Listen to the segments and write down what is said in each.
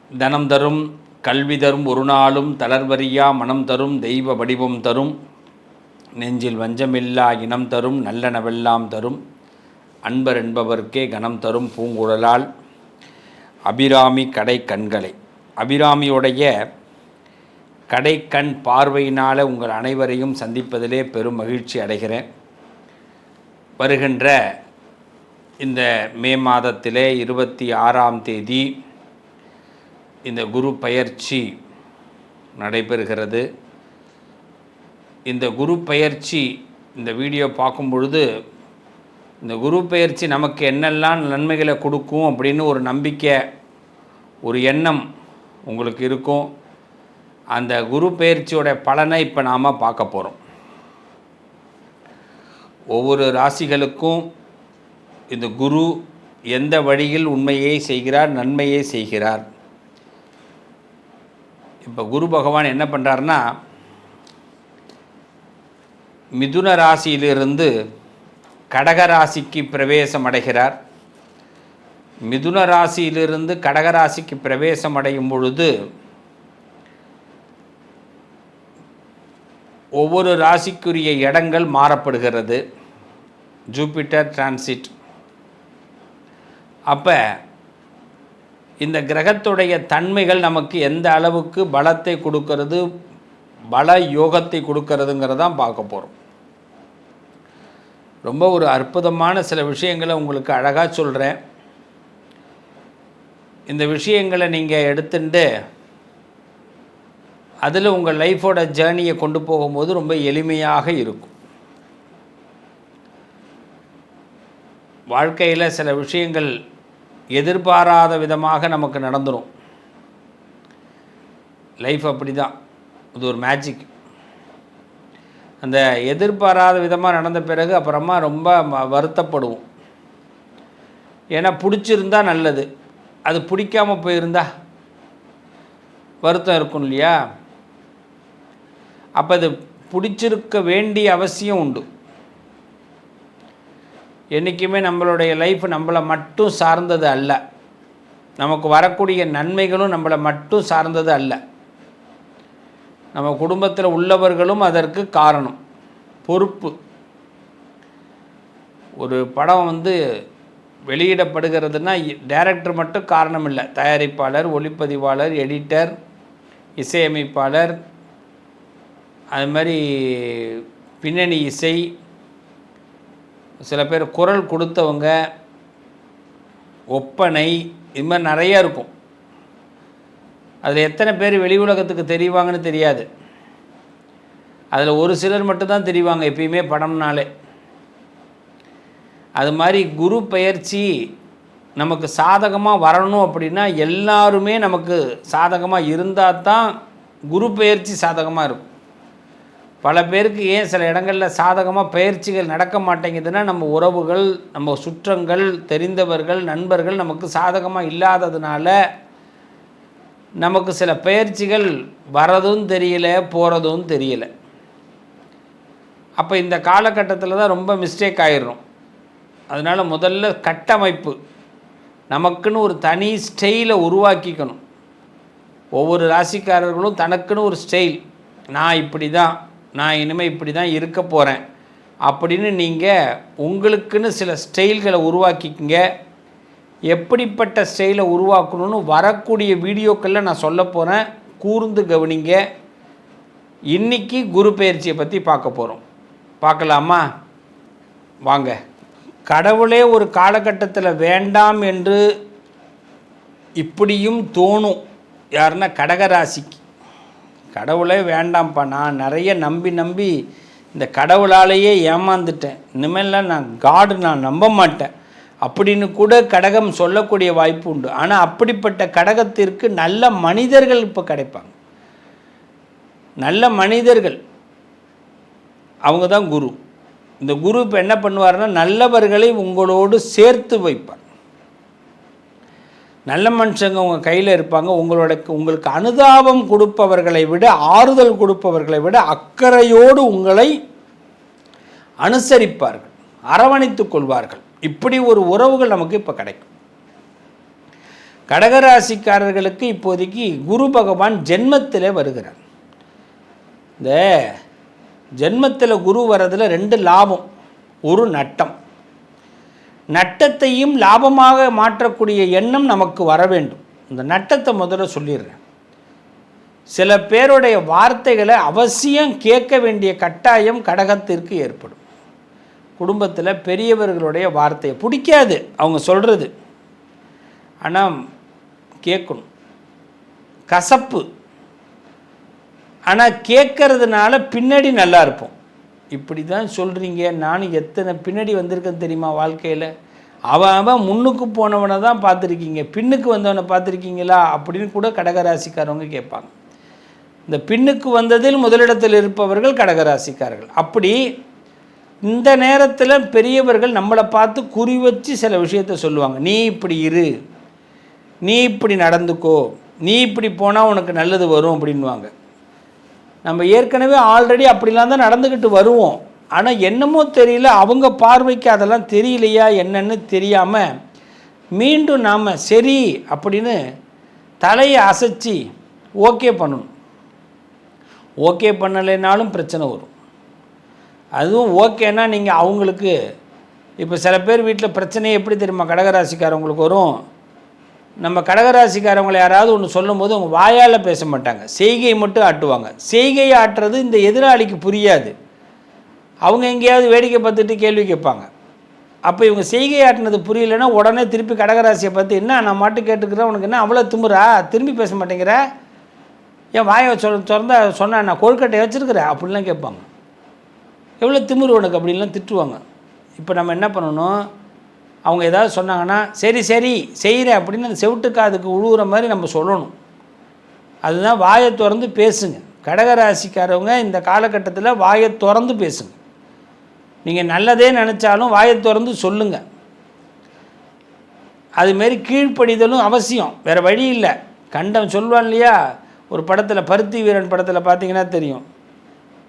தனம் தரும் கல்வி தரும் ஒரு நாளும் தளர்வறியா மனம் தரும் தெய்வ வடிவம் தரும் நெஞ்சில் வஞ்சமில்லா இனம் தரும் நல்லனவெல்லாம் தரும் அன்பர் என்பவர்க்கே கணம் தரும் பூங்குழலால் அபிராமி கடை கண்களை. அபிராமியுடைய கடைக்கண் பார்வையினால் உங்கள் அனைவரையும் சந்திப்பதிலே பெரும் மகிழ்ச்சி அடைகிறேன். வருகின்ற இந்த மே மாதத்திலே 26ஆம் தேதி இந்த குரு பயிற்சி நடைபெறுகிறது. இந்த குரு பயிற்சி இந்த வீடியோ பார்க்கும் பொழுது இந்த குரு பயிற்சி நமக்கு என்னெல்லாம் நன்மைகளை கொடுக்கும் அப்படின்னு ஒரு நம்பிக்கை, ஒரு எண்ணம் உங்களுக்கு இருக்கும். அந்த குரு பயிற்சியோட பலனை இப்போ நாம் பார்க்க போகிறோம். ஒவ்வொரு ராசிகளுக்கும் இந்த குரு எந்த வழியில் உண்மையை செய்கிறார், நன்மையை செய்கிறார். இப்போ குரு பகவான் என்ன பண்ணுறாருன்னா, மிதுன ராசியிலிருந்து கடக ராசிக்கு பிரவேசம் அடைகிறார். மிதுன ராசியிலிருந்து கடக ராசிக்கு பிரவேசம் அடையும் பொழுது ஒவ்வொரு ராசிக்குரிய இடங்கள் மாறப்படுகிறது. Jupiter transit. அப்போ இந்த கிரகத்துடைய தன்மைகள் நமக்கு எந்த அளவுக்கு பலத்தை கொடுக்கறது, பல யோகத்தை கொடுக்கறதுங்கிறதான் பார்க்க போகிறோம். ரொம்ப ஒரு அற்புதமான சில விஷயங்களை உங்களுக்கு அழகாக சொல்கிறேன். இந்த விஷயங்களை நீங்கள் எடுத்துட்டு அதில் உங்கள் லைஃபோட ஜேர்னியை கொண்டு போகும்போது ரொம்ப எளிமையாக இருக்கும். வாழ்க்கையில் சில விஷயங்கள் எதிர்பாராத விதமாக நமக்கு நடந்துடும். லைஃப் அப்படி தான், இது ஒரு மேஜிக். அந்த எதிர்பாராத விதமாக நடந்த பிறகு அப்புறமா ரொம்ப வருத்தப்படுவோம். ஏன்னா பிடிச்சிருந்தா நல்லது, அது பிடிக்காமல் போயிருந்தா வருத்தம் இருக்கும் இல்லையா? அப்போ அது பிடிச்சிருக்க வேண்டிய அவசியம் உண்டு. என்றைக்குமே நம்மளுடைய லைஃப் நம்மளை மட்டும் சார்ந்தது அல்ல, நமக்கு வரக்கூடிய நன்மைகளும் நம்மளை மட்டும் சார்ந்தது அல்ல. நம்ம குடும்பத்தில் உள்ளவர்களும் அதற்கு காரணம், பொறுப்பு. ஒரு படம் வெளியிடப்படுகிறதுனா டைரக்டர் மட்டும் காரணம் இல்லை, தயாரிப்பாளர், ஒளிப்பதிவாளர், எடிட்டர், இசையமைப்பாளர், அது மாதிரி பின்னணி இசை, சில பேர் குரல் கொடுத்தவங்க, ஒப்பனை, இது மாதிரி நிறையா இருக்கும். அதில் எத்தனை பேர் வெளி உலகத்துக்கு தெரிவாங்கன்னு தெரியாது. அதில் ஒரு சிலர் மட்டும்தான் தெரிவாங்க எப்பயுமே படம்னாலே. அது மாதிரி குரு பெயர்ச்சி நமக்கு சாதகமாக வரணும் அப்படின்னா எல்லாருமே நமக்கு சாதகமாக இருந்தால் தான் குரு பெயர்ச்சி சாதகமாக இருக்கும். பல பேருக்கு ஏன் சில இடங்களில் சாதகமாக பயிற்சிகள் நடக்க மாட்டேங்குதுன்னா, நம்ம உறவுகள், நம்ம சுற்றங்கள், தெரிந்தவர்கள், நண்பர்கள் நமக்கு சாதகமாக இல்லாததுனால நமக்கு சில பயிற்சிகள் வரதும் தெரியல, போகிறதும் தெரியல. அப்போ இந்த காலகட்டத்தில் தான் ரொம்ப மிஸ்டேக் ஆகிடுறோம். அதனால் முதல்ல கட்டமைப்பு, நமக்குன்னு ஒரு தனி ஸ்டைலை உருவாக்கிக்கணும். ஒவ்வொரு ராசிக்காரர்களும் தனக்குன்னு ஒரு ஸ்டைல், நான் இப்படி தான், நான் இனிமேல் இப்படி தான் இருக்க போகிறேன் அப்படின்னு நீங்கள் உங்களுக்குன்னு சில ஸ்டைல்களை உருவாக்கிக்கங்க. எப்படிப்பட்ட ஸ்டைலை உருவாக்கணும்னு வரக்கூடிய வீடியோக்களில் நான் சொல்ல போகிறேன், கூர்ந்து கவனிங்க. இன்றைக்கி குரு பெயர்ச்சியை பற்றி பார்க்க போகிறோம். பார்க்கலாமா? வாங்க. கடவுளே ஒரு காலகட்டத்தில் வேண்டாம் என்று இப்படியும் தோணும். யாருன்னா கடகராசிக்கு. கடவுளே வேண்டாம்ப்பா, நான் நிறைய நம்பி இந்த கடவுளாலேயே ஏமாந்துட்டேன், இனிமேலாம் நான் நம்ப மாட்டேன் அப்படின்னு கூட கடகம் சொல்லக்கூடிய வாய்ப்பு உண்டு. ஆனால் அப்படிப்பட்ட கடகத்திற்கு நல்ல மனிதர்கள் இப்போ கிடைப்பாங்க. நல்ல மனிதர்கள் அவங்க தான் குரு. இந்த குரு இப்போ என்ன பண்ணுவார்னா, நல்லவர்களை உங்களோடு சேர்த்து வைப்பார். நல்ல மனுஷங்க உங்கள் கையில் இருப்பாங்க. உங்களுக்கு அனுதாபம் கொடுப்பவர்களை விட, ஆறுதல் கொடுப்பவர்களை விட அக்கறையோடு உங்களை அனுசரிப்பார்கள், அரவணைத்து கொள்வார்கள். இப்படி ஒரு உறவுகள் நமக்கு இப்போ கிடைக்கும். கடகராசிக்காரர்களுக்கு இப்போதைக்கு குரு பகவான் ஜென்மத்தில் வருகிறார். இந்த ஜென்மத்தில் குரு வர்றதில் 2 லாபம், ஒரு நட்டம். நட்டத்தையும் லாபமாக மாற்றக்கூடிய எண்ணம் நமக்கு வர வேண்டும். இந்த நட்டத்தை முதல்ல சொல்லிடுறேன். சில பேருடைய வார்த்தைகளை அவசியம் கேட்க வேண்டிய கட்டாயம் கடகத்திற்கு ஏற்படும். குடும்பத்தில் பெரியவர்களுடைய வார்த்தையை பிடிக்காது அவங்க சொல்கிறது, ஆனால் கேட்கணும். கசப்பு, ஆனால் கேட்கறதுனால பின்னாடி நல்லா இருப்போம். இப்படி தான் சொல்கிறீங்க. நானும் எத்தனை பின்னாடி வந்திருக்கேன்னு தெரியுமா வாழ்க்கையில். அவன் முன்னுக்கு போனவனை தான் பார்த்துருக்கீங்க, பின்னுக்கு வந்தவனை பார்த்துருக்கீங்களா அப்படின்னு கூட கடகராசிக்காரவங்க கேட்பாங்க. இந்த பின்னுக்கு வந்ததில் முதலிடத்தில் இருப்பவர்கள் கடகராசிக்காரர்கள். அப்படி இந்த நேரத்தில் பெரியவர்கள் நம்மளை பார்த்து குறி வச்சு சில விஷயத்த சொல்லுவாங்க. நீ இப்படி இரு, நீ இப்படி நடந்துக்கோ, நீ இப்படி போனால் உனக்கு நல்லது வரும் அப்படின்வாங்க. நம்ம ஏற்கனவே ஆல்ரெடி அப்படிலாம் தான் நடந்துக்கிட்டு வருவோம். ஆனால் என்னமோ தெரியல, அவங்க பார்வைக்கு அதெல்லாம் தெரியலையா என்னன்னு தெரியாமல் மீண்டும் நாம் சரி அப்படின்னு தலையை அசைச்சி ஓகே பண்ணணும். ஓகே பண்ணலைனாலும் பிரச்சனை வரும். அதுவும் ஓகேன்னா நீங்கள் அவங்களுக்கு இப்போ சில பேர் வீட்டில் பிரச்சனையே எப்படி தெரியுமா கடகராசிக்காரவங்களுக்கு வரும். நம்ம கடகராசிக்காரவங்களை யாராவது ஒன்று சொல்லும்போது அவங்க வாயால் பேச மாட்டாங்க, செய்கையை மட்டும் ஆட்டுவாங்க. செய்கையை ஆட்டுறது இந்த எதிராளிக்கு புரியாது. அவங்க எங்கேயாவது வேடிக்கை பார்த்துட்டு கேள்வி கேட்பாங்க. அப்போ இவங்க செய்கை ஆட்டினது புரியலைன்னா உடனே திருப்பி கடகராசியை பார்த்து, என்ன நான் மாட்டு கேட்டுக்கிறேன், உனக்கு என்ன அவ்வளோ திமுறா, திரும்பி பேச மாட்டேங்கிற, ஏன் வாயை திறந்தா சொன்ன நான் கொழுக்கட்டை வச்சுருக்கிறேன் அப்படின்லாம் கேட்பாங்க. எவ்வளோ திமிரு உனக்கு அப்படின்லாம் திட்டுவாங்க. இப்போ நம்ம என்ன பண்ணணும், அவங்க ஏதாவது சொன்னாங்கன்னா சரி சரி செய்கிறேன் அப்படின்னு அந்த செவிட்டுக்காதுக்கு உழுவுற மாதிரி நம்ம சொல்லணும். அதுதான் வாயை திறந்து பேசுங்க. கடகராசிக்காரவங்க இந்த காலகட்டத்தில் வாயை திறந்து பேசுங்க. நீங்கள் நல்லதே நினச்சாலும் வாயை திறந்து சொல்லுங்கள். அதுமாரி கீழ்ப்படிதலும் அவசியம், வேறு வழி இல்லை. கண்டம் சொல்வான் இல்லையா, ஒரு படத்தில் பருத்தி வீரன் படத்தில் பார்த்தீங்கன்னா தெரியும்,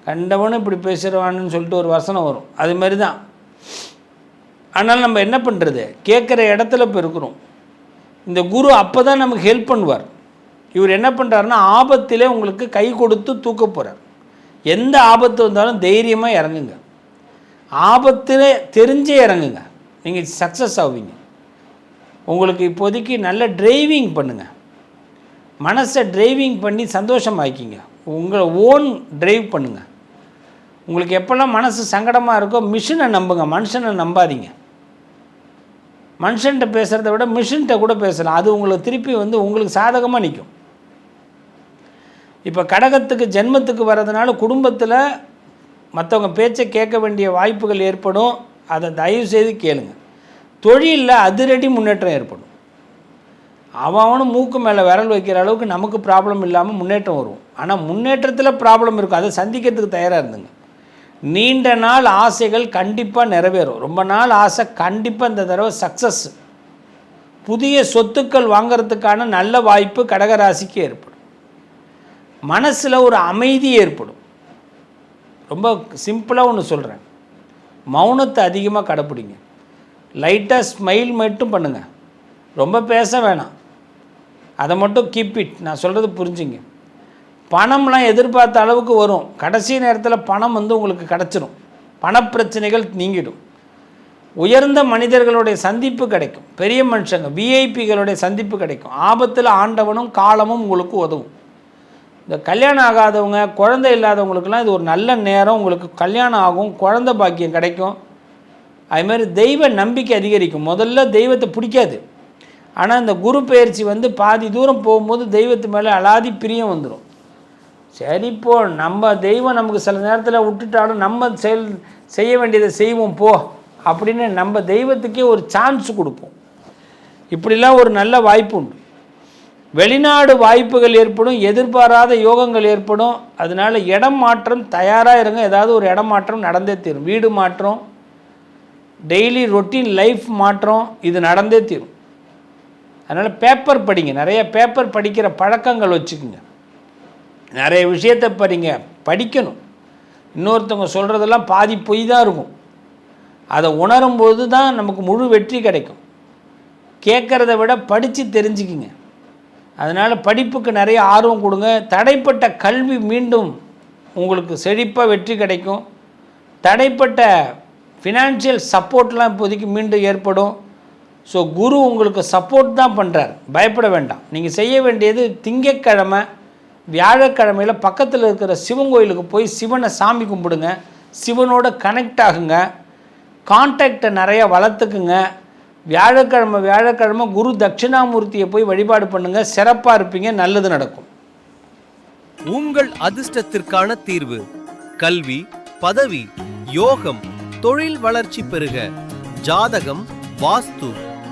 கண்டவனும் இப்படி பேசுகிறவான்னு சொல்லிட்டு ஒரு வசனம் வரும். அதுமாரி தான். ஆனால் நம்ம என்ன பண்ணுறது, கேட்குற இடத்துல இப்போ இருக்கிறோம். இந்த குரு அப்போ தான் நமக்கு ஹெல்ப் பண்ணுவார். இவர் என்ன பண்ணுறாருன்னா ஆபத்திலே உங்களுக்கு கை கொடுத்து தூக்க போகிறார். எந்த ஆபத்து வந்தாலும் தைரியமாக இறங்குங்க. ஆபத்தில் தெரிஞ்சே இறங்குங்க, நீங்கள் சக்ஸஸ் ஆவீங்க. உங்களுக்கு இப்போதைக்கு நல்ல டிரைவிங் பண்ணுங்கள். மனசை டிரைவிங் பண்ணி சந்தோஷமாக்கிங்க. உங்களை ஓன் டிரைவ் பண்ணுங்கள். உங்களுக்கு எப்போல்லாம் மனசு சங்கடமாக இருக்கோ மிஷினை நம்புங்க, மனுஷனை நம்பாதீங்க. மனுஷன்கிட்ட பேசுகிறத விட மிஷின்கிட்ட கூட பேசலாம். அது உங்களுக்கு திருப்பி உங்களுக்கு சாதகமாக நிற்கும். இப்போ கடகத்துக்கு ஜென்மத்துக்கு வர்றதுனால குடும்பத்தில் மற்றவங்க பேச்சை கேட்க வேண்டிய வாய்ப்புகள் ஏற்படும். அதை தயவு செய்து கேளுங்க. தொழிலில் அதிரடி முன்னேற்றம் ஏற்படும். அவனும் மூக்கு மேலே விரல் வைக்கிற அளவுக்கு நமக்கு ப்ராப்ளம் இல்லாமல் முன்னேற்றம் வரும். ஆனால் முன்னேற்றத்தில் ப்ராப்ளம் இருக்கும், அதை சந்திக்கிறதுக்கு தயாராக இருந்துங்க. நீண்ட நாள் ஆசைகள் கண்டிப்பாக நிறைவேறும். ரொம்ப நாள் ஆசை கண்டிப்பாக இந்த தடவை சக்ஸஸ். புதிய சொத்துக்கள் வாங்கிறதுக்கான நல்ல வாய்ப்பு கடகராசிக்கு ஏற்படும். மனசில் ஒரு அமைதி ஏற்படும். ரொம்ப சிம்பிளாக ஒன்று சொல்கிறேன், மௌனத்தை அதிகமாக கடைப்பிடிங்க. லைட்டாக ஸ்மைல் மட்டும் பண்ணுங்கள், ரொம்ப பேச வேணாம், அதை மட்டும் கீப் இட். நான் சொல்கிறது புரிஞ்சுங்க. பணம்லாம் எதிர்பார்த்த அளவுக்கு வரும். கடைசி நேரத்தில் பணம் உங்களுக்கு கிடச்சிரும். பணப்பிரச்சனைகள் நீங்கிடும். உயர்ந்த மனிதர்களுடைய சந்திப்பு கிடைக்கும். பெரிய மனுஷங்க விஐபிகளுடைய சந்திப்பு கிடைக்கும். ஆபத்தில் ஆண்டவனும் காலமும் உங்களுக்கு உதவும். இந்த கல்யாணம் ஆகாதவங்க, குழந்தை இல்லாதவங்களுக்கெல்லாம் இது ஒரு நல்ல நேரம். உங்களுக்கு கல்யாணம் ஆகும், குழந்தை பாக்கியம் கிடைக்கும். அதுமாதிரி தெய்வ நம்பிக்கை அதிகரிக்கும். முதல்ல தெய்வத்தை பிடிக்காது, ஆனால் இந்த குரு பயிற்சி பாதி தூரம் போகும்போது தெய்வத்து மேலே அலாதி பிரியம் வந்துடும். சரிப்போ நம்ம தெய்வம் நமக்கு சில நேரத்தில் விட்டுட்டாலும் நம்ம செய்ய வேண்டியதை செய்வோம் போ அப்படின்னு நம்ம தெய்வத்துக்கே ஒரு சான்ஸ் கொடுப்போம். இப்படிலாம் ஒரு நல்ல வாய்ப்பு உண்டு. வெளிநாடு வாய்ப்புகள் ஏற்படும், எதிர்பாராத யோகங்கள் ஏற்படும். அதனால் இடம் மாற்றம் தயாராக இருங்க. ஏதாவது ஒரு இடம் மாற்றம் நடந்தே தீரும். வீடு மாற்றம், டெய்லி ரொட்டீன் லைஃப் மாற்றம், இது நடந்தே தீரும். அதனால் பேப்பர் படிங்க, நிறைய பேப்பர் படிக்கிற பழக்கங்கள் வச்சுக்கோங்க. நிறைய விஷயத்தை படிக்கணும். இன்னொருத்தவங்க சொல்கிறதெல்லாம் பாதி பொய் தான் இருக்கும். அதை உணரும்போது தான் நமக்கு முழு வெற்றி கிடைக்கும். கேட்குறத விட படித்து தெரிஞ்சுக்கிங்க. அதனால் படிப்புக்கு நிறைய ஆர்வம் கொடுங்க. தடைப்பட்ட கல்வி மீண்டும் உங்களுக்கு செழிப்பாக வெற்றி கிடைக்கும். தடைப்பட்ட ஃபினான்ஷியல் சப்போர்ட்லாம் இப்போதைக்கு மீண்டும் ஏற்படும். ஸோ குரு உங்களுக்கு சப்போர்ட் தான் பண்ணுறார், பயப்பட வேண்டாம். நீங்கள் செய்ய வேண்டியது திங்கட்கிழமை வியாழக்கிழமையில் பக்கத்தில் இருக்கிற சிவன் கோயிலுக்கு போய் சிவனை சாமி கும்பிடுங்க, சிவனோட கனெக்ட் ஆகுங்க, கான்டாக்டை நிறையா வளர்த்துக்குங்க. வியாழக்கிழமை குரு தட்சிணாமூர்த்தியை போய் வழிபாடு பண்ணுங்கள், சிறப்பாக இருப்பீங்க, நல்லது நடக்கும். உங்கள் அதிர்ஷ்டத்திற்கான தீர்வு கல்வி, பதவி, யோகம், தொழில் வளர்ச்சி பெருக, ஜாதகம், வாஸ்து,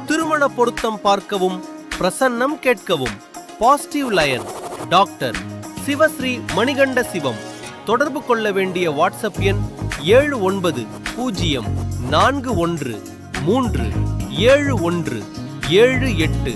திருமண பொருத்தம் பார்க்கவும், பிரசன்னம் கேட்கவும். Positive line doctor Sivasri Manikanda Sivam. தொடர்பு கொள்ள வேண்டிய வாட்ஸ்அப் எண் 7904137178.